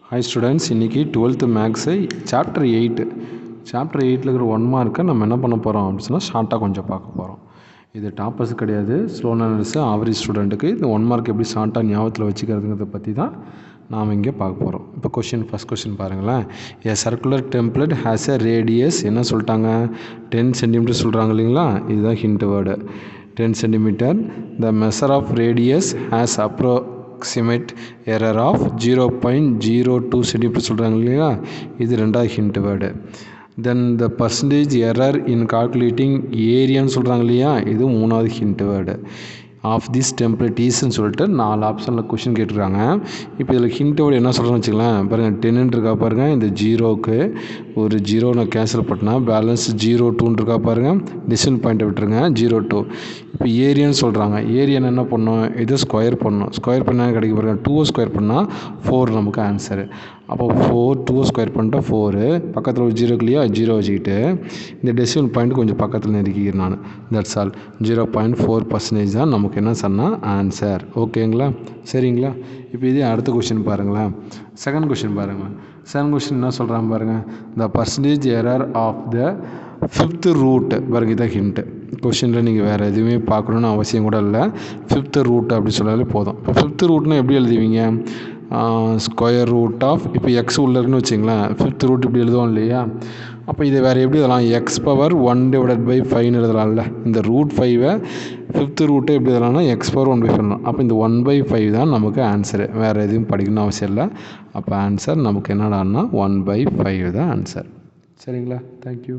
Hi students, இன்றைக்கி 12th maths chapter 8 இருக்கிற 1 மார்க்கை நம்ம என்ன பண்ண போகிறோம் அப்படின்னு சொன்னால் ஷார்ட்டாக கொஞ்சம் பார்க்க போகிறோம். இது டாப்பர்ஸ் கிடையாது, ஸ்லோ லேர்னர்ஸு, ஆவரேஜ் ஸ்டூடெண்ட்டுக்கு இந்த 1 மார்க் எப்படி ஷார்ட்டாக ஞாபகத்தில் வச்சுக்கிறதுங்கிறத பற்றி தான் நாம் இங்கே பார்க்க போகிறோம். இப்போ ஃபஸ்ட் கொஸ்டின் பாருங்களேன். A circular template has a radius என்ன சொல்லிட்டாங்க, 10 சென்டிமீட்டர் சொல்கிறாங்க இல்லைங்களா, இதுதான் hint word. 10 centimetre. The measure of radius has approximate error of 0.02 cm சொல்கிறாங்க இல்லையா, இது ரெண்டாவது hint word. Then the percentage error in calculating ஏரியான்னு சொல்கிறாங்க இல்லையா, இது மூணாவது hint word. Of this template ஈஸ்ன்னு சொல்லிட்டு 4 ஆப்ஷனில் கொஷின் கேட்டுருக்காங்க. இப்போ இதில் ஹிண்ட் வேர்டு என்ன சொல்கிறேன்னு வச்சுக்கலாம். பாருங்கள், 10 இருக்கா பாருங்கள், இந்த ஜீரோவுக்கு ஒரு ஜீரோ நான் கேன்சல் பண்ணால் பேலன்ஸ் 0.2 இருக்கா பாருங்கள், டெசிமல் பாயிண்ட்டை விட்டுருங்க 0.2. இப்போ ஏரியான்னு சொல்கிறாங்க. ஏரியான்னு என்ன பண்ணணும், இதை ஸ்கொயர் பண்ணணும். ஸ்கொயர் பண்ணால் கிடைக்க பாருங்கள், 2 ஸ்கொயர் பண்ணால் 4 நமக்கு ஆன்சரு. அப்போ 2 ஸ்கொயர் பண்ணிட்டா 4, பக்கத்தில் ஒரு ஜீரோ இல்லையா, ஜீரோ வச்சுக்கிட்டு இந்த டெசிமல் பாயிண்ட் கொஞ்சம் பக்கத்தில் நெருக்கிக்கிறேன் நான். That's all. 0.4% தான் நமக்கு என்ன சொன்னால் ஆன்சர். ஓகேங்களா, சரிங்களா. இப்போ இதே அடுத்த கொஸ்டின் பாருங்களேன். செகண்ட் கொஸ்டின் பாருங்கள். செகண்ட் கொஸ்டின் என்ன சொல்கிறாங்க பாருங்கள். The percentage error of the 5th root பாருங்க, இதான் ஹிண்ட்டு. கொஷினில் நீங்கள் வேறு எதுவுமே பார்க்கணுன்னு அவசியம் கூட இல்லை. 5th ரூட் அப்படி சொன்னாலே போதும். இப்போ 5th ரூட்னால் எப்படி எழுதுவீங்க, ஸ்கொயர் ரூட் ஆஃப், இப்போ எக்ஸ் உள்ள இருக்குன்னு வச்சிங்களேன், 5th ரூட் இப்படி எழுதுவோம் இல்லையா. அப்போ இதை வேறு எப்படி எழுதலாம், x⁻1/5 எழுதலாம்ல. இந்த √5 5th ரூட்டை எப்படி எழுதலாம்னா x⁻1/5 பண்ணலாம். அப்போ இந்த 1/5 தான் நமக்கு ஆன்சரு, வேறு எதுவும் படிக்கணும்னு அவசியம் இல்லை. அப்போ ஆன்சர் நமக்கு என்னடான்னா 1/5 தான் ஆன்சர். சரிங்களா, தேங்க்யூ.